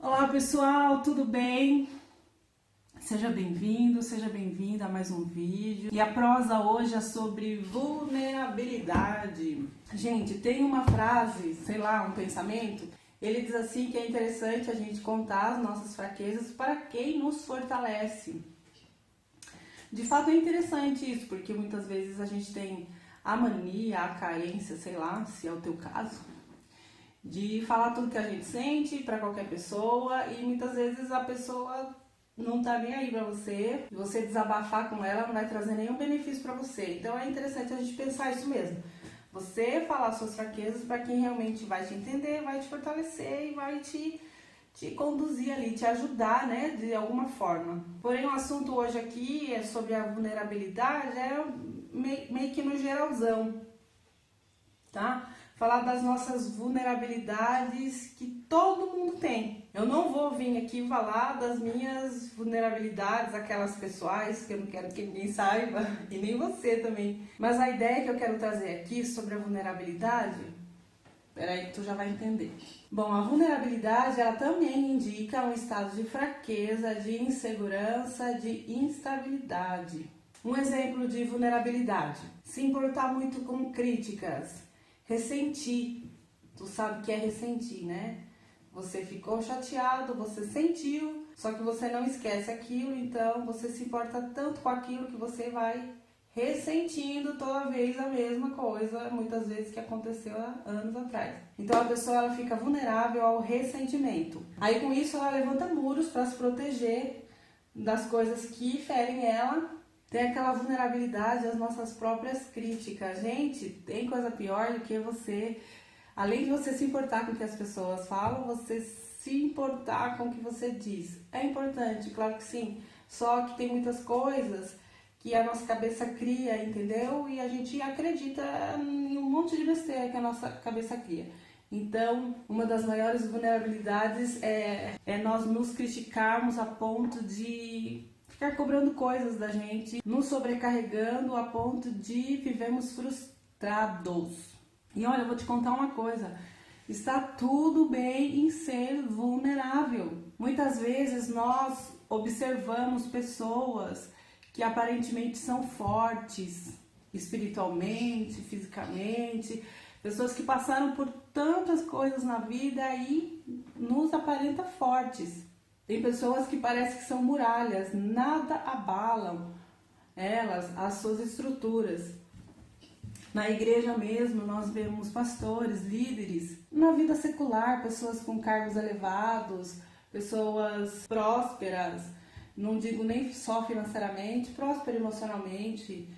Olá pessoal, tudo bem? Seja bem-vindo, seja bem-vinda a mais um vídeo. E a prosa hoje é sobre vulnerabilidade. Gente, tem uma frase, sei lá, um pensamento, ele diz assim que é interessante a gente contar as nossas fraquezas para quem nos fortalece. De fato é interessante isso, porque muitas vezes a gente tem a mania, a carência, sei lá, se é o teu caso, de falar tudo que a gente sente para qualquer pessoa e muitas vezes a pessoa não tá nem aí pra você, você desabafar com ela não vai trazer nenhum benefício para você. Então é interessante a gente pensar isso mesmo. Você falar suas fraquezas para quem realmente vai te entender, vai te fortalecer e vai te conduzir ali, te ajudar, né, de alguma forma. Porém, o assunto hoje aqui é sobre a vulnerabilidade, é meio que no geralzão, tá? Falar das nossas vulnerabilidades que todo mundo tem. Eu não vou vir aqui falar das minhas vulnerabilidades, aquelas pessoais, que eu não quero que ninguém saiba, e nem você também. Mas a ideia que eu quero trazer aqui sobre a vulnerabilidade, peraí que tu já vai entender. Bom, a vulnerabilidade, ela também indica um estado de fraqueza, de insegurança, de instabilidade. Um exemplo de vulnerabilidade: se importar muito com críticas. Ressentir, tu sabe o que é ressentir, né? Você ficou chateado, você sentiu, só que você não esquece aquilo, então você se importa tanto com aquilo que você vai ressentindo toda vez a mesma coisa, muitas vezes que aconteceu há anos atrás. Então a pessoa ela fica vulnerável ao ressentimento. Aí com isso ela levanta muros para se proteger das coisas que ferem ela. Tem aquela vulnerabilidade às nossas próprias críticas. Gente, tem coisa pior do que você, além de você se importar com o que as pessoas falam, você se importar com o que você diz. É importante, claro que sim, só que tem muitas coisas que a nossa cabeça cria, entendeu? E a gente acredita em um monte de besteira que a nossa cabeça cria. Então, uma das maiores vulnerabilidades é nós nos criticarmos a ponto de ficar cobrando coisas da gente, nos sobrecarregando a ponto de vivermos frustrados. E olha, eu vou te contar uma coisa, está tudo bem em ser vulnerável. Muitas vezes nós observamos pessoas que aparentemente são fortes, espiritualmente, fisicamente, pessoas que passaram por tantas coisas na vida e nos aparenta fortes. Tem pessoas que parecem que são muralhas, nada abalam elas, as suas estruturas. Na igreja mesmo, nós vemos pastores, líderes. Na vida secular, pessoas com cargos elevados, pessoas prósperas, não digo nem só financeiramente, próspera emocionalmente.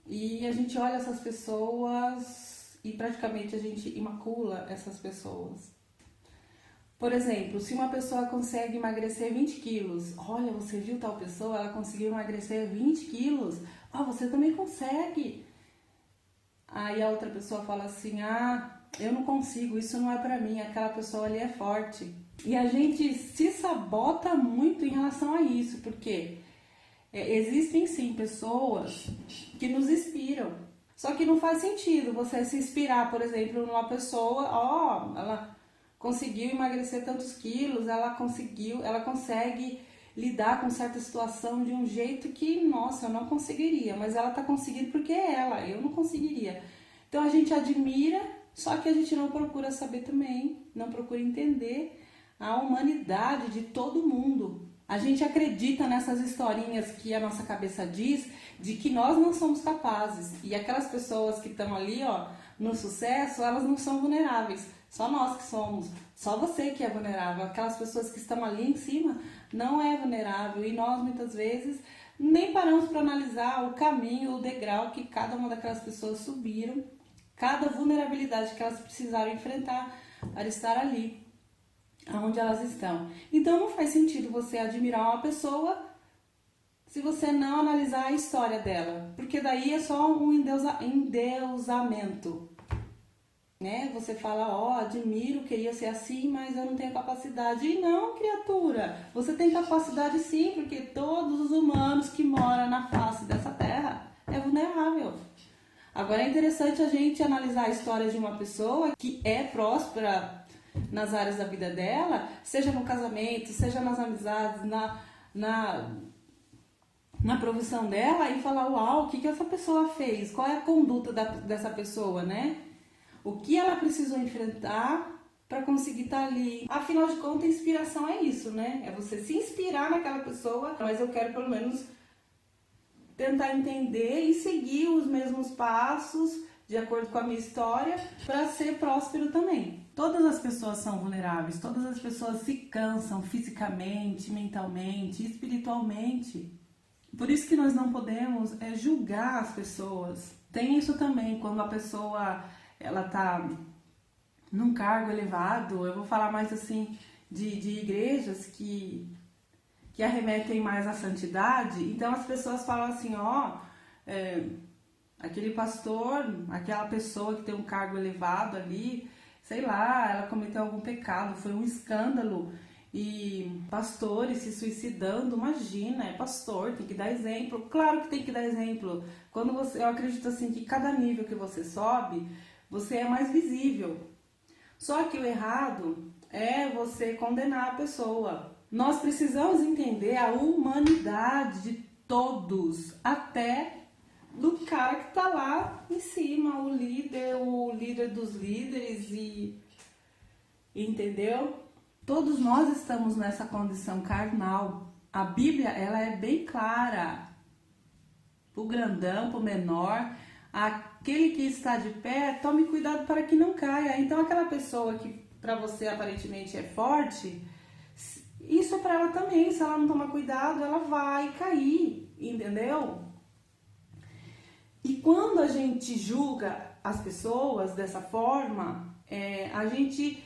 E a gente olha essas pessoas e praticamente a gente imacula essas pessoas. Por exemplo, se uma pessoa consegue emagrecer 20 quilos, olha, você viu tal pessoa, ela conseguiu emagrecer 20 quilos, você também consegue. Aí a outra pessoa fala assim, eu não consigo, isso não é pra mim, aquela pessoa ali é forte. E a gente se sabota muito em relação a isso, porque existem sim pessoas que nos inspiram. Só que não faz sentido você se inspirar, por exemplo, numa pessoa, ela conseguiu emagrecer tantos quilos, ela consegue lidar com certa situação de um jeito que, nossa, eu não conseguiria, mas ela tá conseguindo porque é ela, eu não conseguiria. Então a gente admira, só que a gente não procura saber também, não procura entender a humanidade de todo mundo. A gente acredita nessas historinhas que a nossa cabeça diz de que nós não somos capazes. E aquelas pessoas que estão ali, no sucesso, elas não são vulneráveis. Só nós que somos. Só você que é vulnerável. Aquelas pessoas que estão ali em cima não é vulnerável. E nós, muitas vezes, nem paramos para analisar o caminho, o degrau que cada uma daquelas pessoas subiram. Cada vulnerabilidade que elas precisaram enfrentar para estar ali, onde elas estão. Então não faz sentido você admirar uma pessoa se você não analisar a história dela, porque daí é só um endeusamento, né? Você fala, admiro, queria ser assim, mas eu não tenho capacidade. E não, criatura, você tem capacidade sim, porque todos os humanos que moram na face dessa terra é vulnerável. Agora é interessante a gente analisar a história de uma pessoa que é próspera nas áreas da vida dela, seja no casamento, seja nas amizades, na profissão dela, e falar, uau, o que essa pessoa fez? Qual é a conduta dessa pessoa, né? O que ela precisou enfrentar para conseguir estar ali. Afinal de contas, inspiração é isso, né? É você se inspirar naquela pessoa, mas eu quero pelo menos tentar entender e seguir os mesmos passos de acordo com a minha história para ser próspero também. Todas as pessoas são vulneráveis, todas as pessoas se cansam fisicamente, mentalmente, espiritualmente. Por isso que nós não podemos julgar as pessoas. Tem isso também, quando a pessoa ela tá num cargo elevado, eu vou falar mais assim de igrejas que arremetem mais à santidade. Então as pessoas falam assim, aquele pastor, aquela pessoa que tem um cargo elevado ali, sei lá, ela cometeu algum pecado, foi um escândalo, e pastores se suicidando, imagina, é pastor, tem que dar exemplo. Claro que tem que dar exemplo. Eu acredito assim que cada nível que você sobe, você é mais visível. Só que o errado é você condenar a pessoa. Nós precisamos entender a humanidade de todos, até do cara que tá lá em cima, o líder dos líderes, entendeu? Todos nós estamos nessa condição carnal. A Bíblia, ela é bem clara. Pro grandão, pro menor, aquele que está de pé, tome cuidado para que não caia. Então aquela pessoa que para você aparentemente é forte, isso é para ela também. Se ela não tomar cuidado, ela vai cair, entendeu? E quando a gente julga as pessoas dessa forma, a gente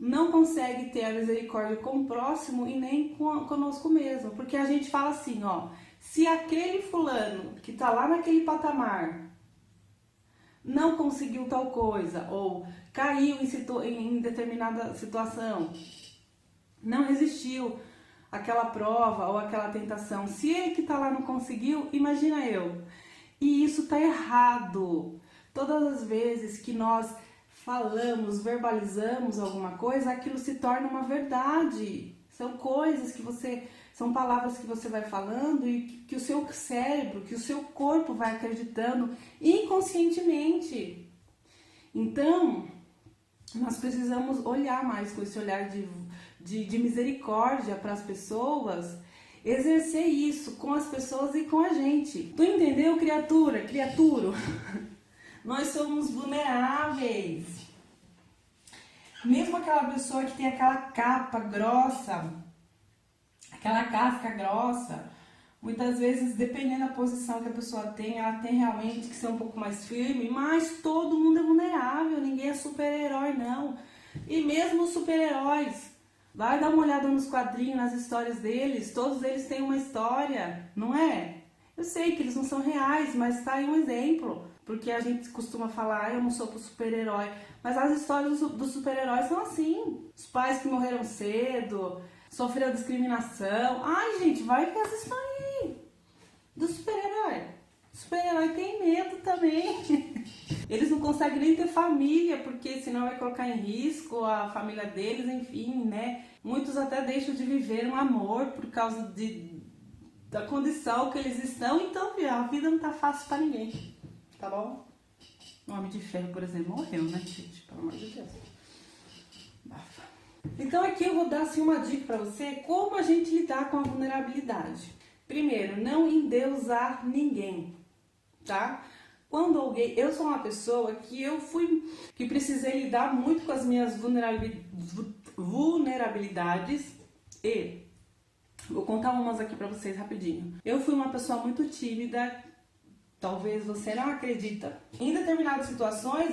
não consegue ter a misericórdia com o próximo e nem conosco mesmo. Porque a gente fala assim, se aquele fulano que tá lá naquele patamar não conseguiu tal coisa, ou caiu em determinada situação, não resistiu àquela prova ou àquela tentação, se ele que tá lá não conseguiu, imagina eu. E isso tá errado. Todas as vezes que nós falamos, verbalizamos alguma coisa, aquilo se torna uma verdade. São coisas são palavras que você vai falando e que o seu cérebro, que o seu corpo vai acreditando inconscientemente. Então, nós precisamos olhar mais com esse olhar de misericórdia para as pessoas, exercer isso com as pessoas e com a gente. Tu entendeu, criatura? Nós somos vulneráveis. Mesmo aquela pessoa que tem aquela capa grossa, aquela casca grossa, muitas vezes, dependendo da posição que a pessoa tem, ela tem realmente que ser um pouco mais firme, mas todo mundo é vulnerável, ninguém é super-herói não. E mesmo os super-heróis, vai dar uma olhada nos quadrinhos, nas histórias deles, todos eles têm uma história, não é? Eu sei que eles não são reais, mas tá aí um exemplo. Porque a gente costuma falar, eu não sou super-herói. Mas as histórias dos super-heróis são assim. Os pais que morreram cedo, sofreram discriminação. Ai, gente, vai ver as histórias do super-herói. O super-herói tem medo também. Eles não conseguem nem ter família, porque senão vai colocar em risco a família deles, enfim, né? Muitos até deixam de viver um amor por causa da condição que eles estão. Então, a vida não tá fácil pra ninguém. Tá bom? O Homem de Ferro, por exemplo, morreu, né, gente? Pelo amor de Deus. Bafa. Então aqui eu vou dar assim, uma dica pra você, como a gente lidar com a vulnerabilidade. Primeiro, não endeusar ninguém, tá? Quando alguém... Eu sou uma pessoa que precisei lidar muito com as minhas vulnerabilidades e... Vou contar umas aqui pra vocês rapidinho. Eu fui uma pessoa muito tímida. Talvez você não acredita. Em determinadas situações,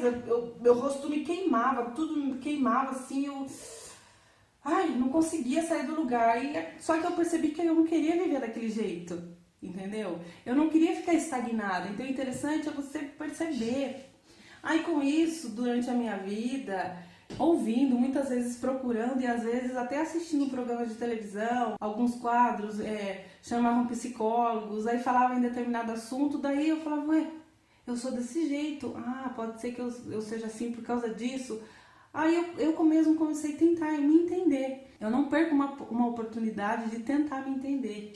meu rosto me queimava, tudo me queimava, assim, não conseguia sair do lugar. Só que eu percebi que eu não queria viver daquele jeito, entendeu? Eu não queria ficar estagnada. Então, o interessante é você perceber. Aí, com isso, durante a minha vida, ouvindo, muitas vezes procurando e às vezes até assistindo programas de televisão, alguns quadros chamavam psicólogos, aí falavam em determinado assunto, daí eu falava, eu sou desse jeito, pode ser que eu seja assim por causa disso. Aí eu mesmo comecei a tentar me entender. Eu não perco uma oportunidade de tentar me entender.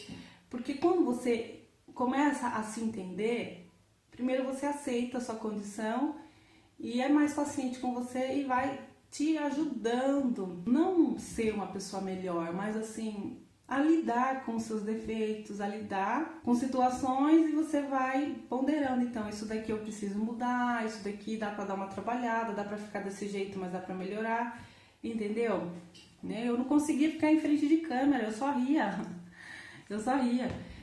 Porque quando você começa a se entender, primeiro você aceita a sua condição e é mais paciente com você e vai te ajudando. Não ser uma pessoa melhor, mas assim, a lidar com os seus defeitos, a lidar com situações e você vai ponderando. Então, isso daqui eu preciso mudar, isso daqui dá pra dar uma trabalhada, dá pra ficar desse jeito, mas dá pra melhorar, entendeu? Eu não conseguia ficar em frente de câmera, eu só ria.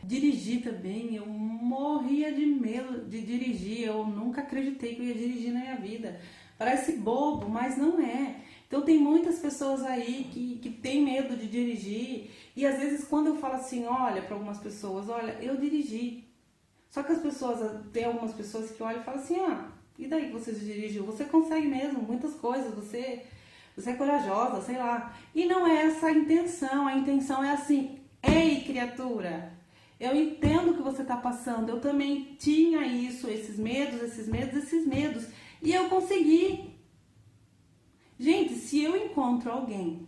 Dirigir também, eu morria de medo de dirigir, eu nunca acreditei que eu ia dirigir na minha vida. Parece bobo, mas não é. Então tem muitas pessoas aí que tem medo de dirigir e às vezes quando eu falo assim, olha, para algumas pessoas, olha, eu dirigi. Só que as pessoas, tem algumas pessoas que olham e falam assim, e daí que você dirigiu? Você consegue mesmo muitas coisas, você é corajosa, sei lá. E não é essa a intenção é assim, ei criatura, eu entendo o que você está passando, eu também tinha isso, esses medos, e eu consegui. Gente, se eu encontro alguém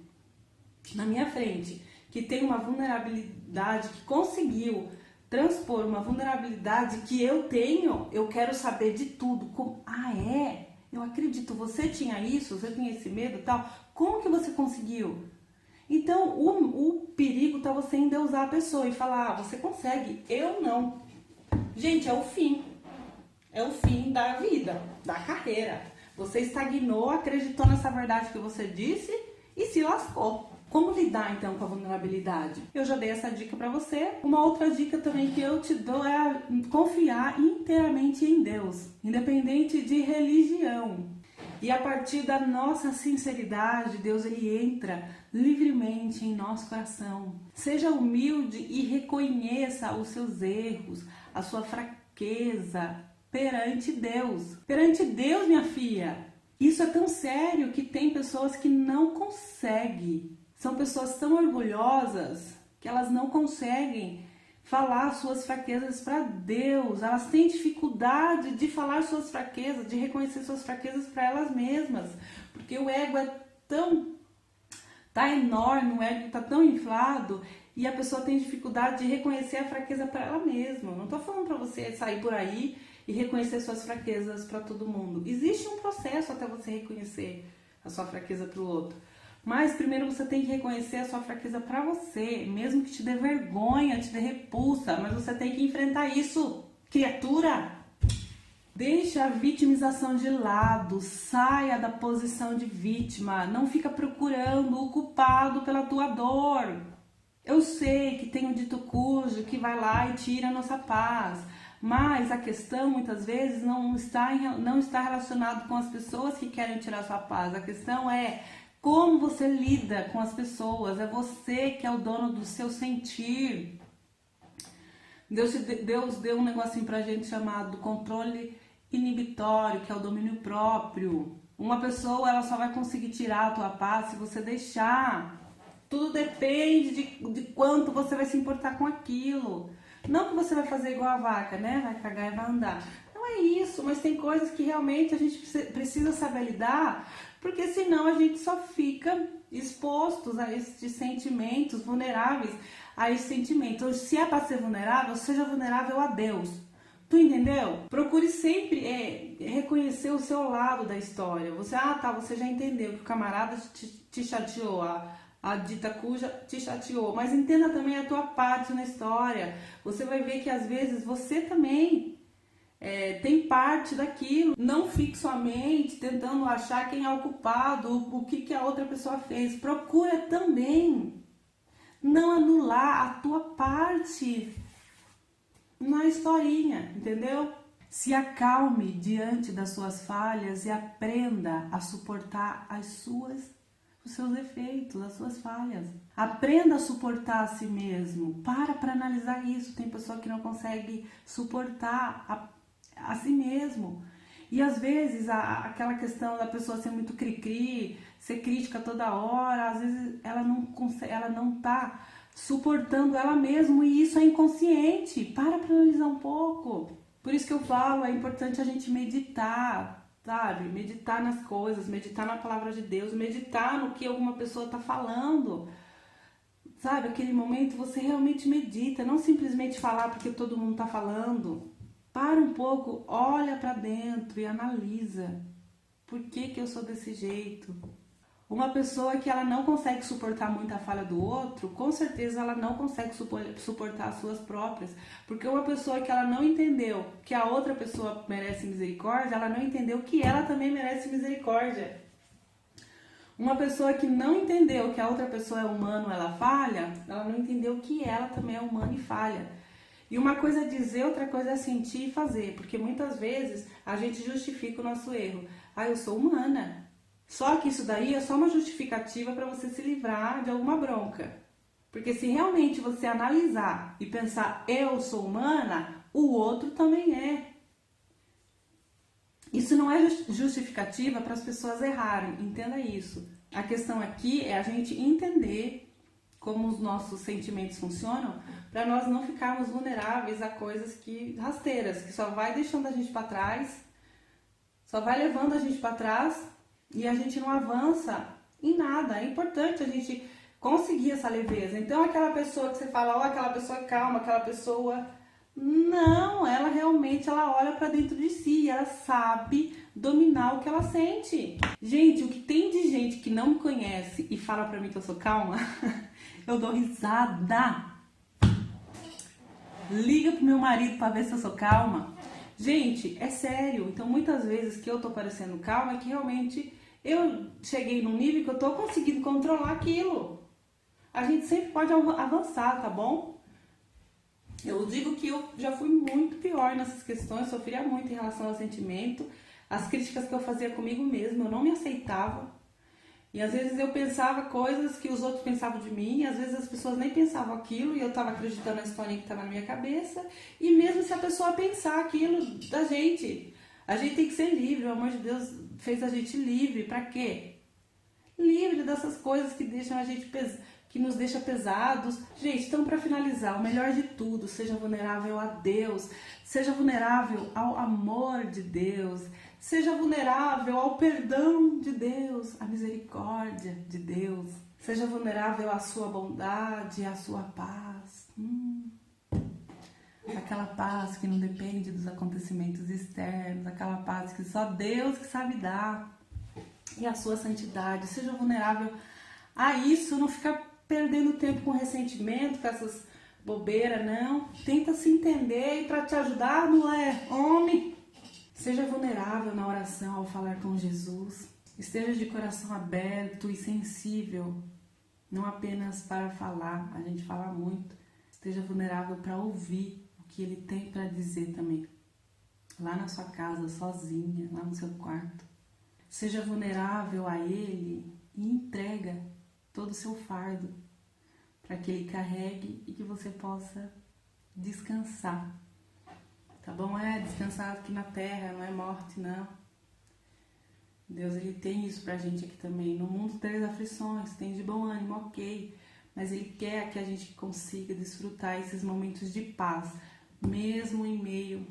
na minha frente que tem uma vulnerabilidade, que conseguiu transpor uma vulnerabilidade que eu tenho, eu quero saber de tudo. Eu acredito, você tinha isso, você tinha esse medo e tal, como que você conseguiu? Então, o perigo está você endeusar a pessoa e falar, você consegue, eu não. Gente, é o fim da vida, da carreira. Você estagnou, acreditou nessa verdade que você disse e se lascou. Como lidar então com a vulnerabilidade? Eu já dei essa dica para você. Uma outra dica também que eu te dou é confiar inteiramente em Deus, independente de religião. E a partir da nossa sinceridade, Deus ele entra livremente em nosso coração. Seja humilde e reconheça os seus erros, a sua fraqueza perante Deus. Perante Deus, minha filha. Isso é tão sério que tem pessoas que não conseguem. São pessoas tão orgulhosas que elas não conseguem falar suas fraquezas para Deus. Elas têm dificuldade de falar suas fraquezas, de reconhecer suas fraquezas para elas mesmas. Porque o ego tá enorme, o ego tá tão inflado e a pessoa tem dificuldade de reconhecer a fraqueza para ela mesma. Não tô falando para você sair por aí e reconhecer suas fraquezas para todo mundo. Existe um processo até você reconhecer a sua fraqueza para o outro. Mas primeiro você tem que reconhecer a sua fraqueza para você, mesmo que te dê vergonha, te dê repulsa, mas você tem que enfrentar isso, criatura. Deixe a vitimização de lado, saia da posição de vítima, não fica procurando o culpado pela tua dor. Eu sei que tem um dito cujo que vai lá e tira a nossa paz, mas a questão muitas vezes não está relacionado com as pessoas que querem tirar sua paz. A questão é como você lida com as pessoas, é você que é o dono do seu sentir. Deus deu um negocinho pra gente chamado controle inibitório, que é o domínio próprio. Uma pessoa ela só vai conseguir tirar a tua paz se você deixar. Tudo depende de quanto você vai se importar com aquilo. Não que você vai fazer igual a vaca, né? Vai cagar e vai andar. Não é isso, mas tem coisas que realmente a gente precisa saber lidar, porque senão a gente só fica expostos a esses sentimentos, vulneráveis a esses sentimentos. Se é para ser vulnerável, seja vulnerável a Deus. Tu entendeu? Procure sempre reconhecer o seu lado da história. Você já entendeu que o camarada te chateou, a dita cuja te chateou, mas entenda também a tua parte na história. Você vai ver que às vezes você também tem parte daquilo. Não fique somente tentando achar quem é o culpado, o que a outra pessoa fez. Procura também não anular a tua parte na historinha, entendeu? Se acalme diante das suas falhas e aprenda a suportar os seus defeitos, as suas falhas. Aprenda a suportar a si mesmo. Para analisar isso. Tem pessoa que não consegue suportar a si mesmo. E às vezes aquela questão da pessoa ser muito cri-cri, ser crítica toda hora, às vezes ela não tá suportando ela mesma e isso é inconsciente. Para analisar um pouco. Por isso que eu falo, é importante a gente meditar. sabe? Meditar nas coisas, meditar na palavra de Deus, meditar no que alguma pessoa está falando. Sabe, aquele momento você realmente medita, não simplesmente falar porque todo mundo está falando. Para um pouco, olha para dentro e analisa. Por que eu sou desse jeito? Uma pessoa que ela não consegue suportar muito a falha do outro, com certeza ela não consegue suportar as suas próprias. Porque uma pessoa que ela não entendeu que a outra pessoa merece misericórdia, ela não entendeu que ela também merece misericórdia. Uma pessoa que não entendeu que a outra pessoa é humana, ela falha, ela não entendeu que ela também é humana e falha. E uma coisa é dizer, outra coisa é sentir e fazer. Porque muitas vezes a gente justifica o nosso erro. Ah, eu sou humana. Só que isso daí é só uma justificativa para você se livrar de alguma bronca. Porque se realmente você analisar e pensar, eu sou humana, o outro também é. Isso não é justificativa para as pessoas errarem, entenda isso. A questão aqui é a gente entender como os nossos sentimentos funcionam, para nós não ficarmos vulneráveis a coisas rasteiras, que só vai deixando a gente para trás, só vai levando a gente para trás e a gente não avança em nada. É importante a gente conseguir essa leveza. Então aquela pessoa que você fala, ó, aquela pessoa calma, aquela pessoa... Não, ela realmente olha para dentro de si, ela sabe dominar o que ela sente. Gente, o que tem de gente que não me conhece e fala pra mim que eu sou calma, eu dou risada. Liga pro meu marido pra ver se eu sou calma. Gente, é sério. Então muitas vezes que eu tô parecendo calma é que realmente eu cheguei num nível que eu tô conseguindo controlar aquilo. A gente sempre pode avançar, tá bom? Eu digo que eu já fui muito pior nessas questões, sofria muito em relação ao sentimento, as críticas que eu fazia comigo mesma, eu não me aceitava. E às vezes eu pensava coisas que os outros pensavam de mim, e às vezes as pessoas nem pensavam aquilo, e eu estava acreditando na historinha que estava na minha cabeça, e mesmo se a pessoa pensar aquilo da gente, a gente tem que ser livre, o amor de Deus fez a gente livre, pra quê? Livre dessas coisas que deixam a gente que nos deixa pesados. Gente, então para finalizar, o melhor de tudo, seja vulnerável a Deus, seja vulnerável ao amor de Deus, seja vulnerável ao perdão de Deus, à misericórdia de Deus, seja vulnerável à sua bondade, à sua paz. Aquela paz que não depende dos acontecimentos externos, aquela paz que só Deus que sabe dar, e a sua santidade. Seja vulnerável a isso, não fica perdendo tempo com ressentimento, com essas bobeiras, não. Tenta se entender e para te ajudar, não é homem. Seja vulnerável na oração ao falar com Jesus. Esteja de coração aberto e sensível, não apenas para falar, a gente fala muito. Esteja vulnerável para ouvir o que Ele tem para dizer também. Lá na sua casa, sozinha, lá no seu quarto. Seja vulnerável a Ele e entrega todo o seu fardo para que Ele carregue e que você possa descansar. Tá bom? Descansar aqui na terra, não é morte, não. Deus, Ele tem isso pra gente aqui também. No mundo tem aflições, tem de bom ânimo, ok. Mas Ele quer que a gente consiga desfrutar esses momentos de paz, mesmo em meio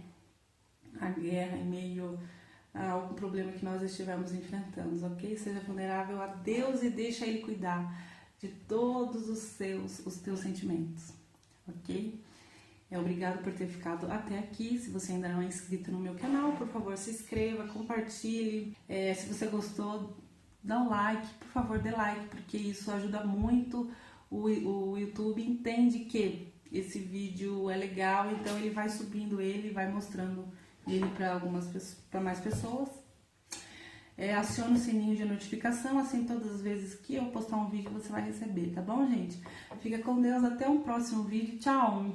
à guerra, em meio a algum problema que nós estivermos enfrentando, ok? Seja vulnerável a Deus e deixa Ele cuidar de todos os teus sentimentos, ok? Obrigado por ter ficado até aqui. Se você ainda não é inscrito no meu canal, por favor, se inscreva, compartilhe. Se você gostou, dá um like, por favor, dê like, porque isso ajuda muito. O YouTube entende que esse vídeo é legal, então ele vai subindo ele, vai mostrando ele para mais pessoas. Acione o sininho de notificação, assim todas as vezes que eu postar um vídeo você vai receber, tá bom, gente? Fica com Deus, até um próximo vídeo, tchau!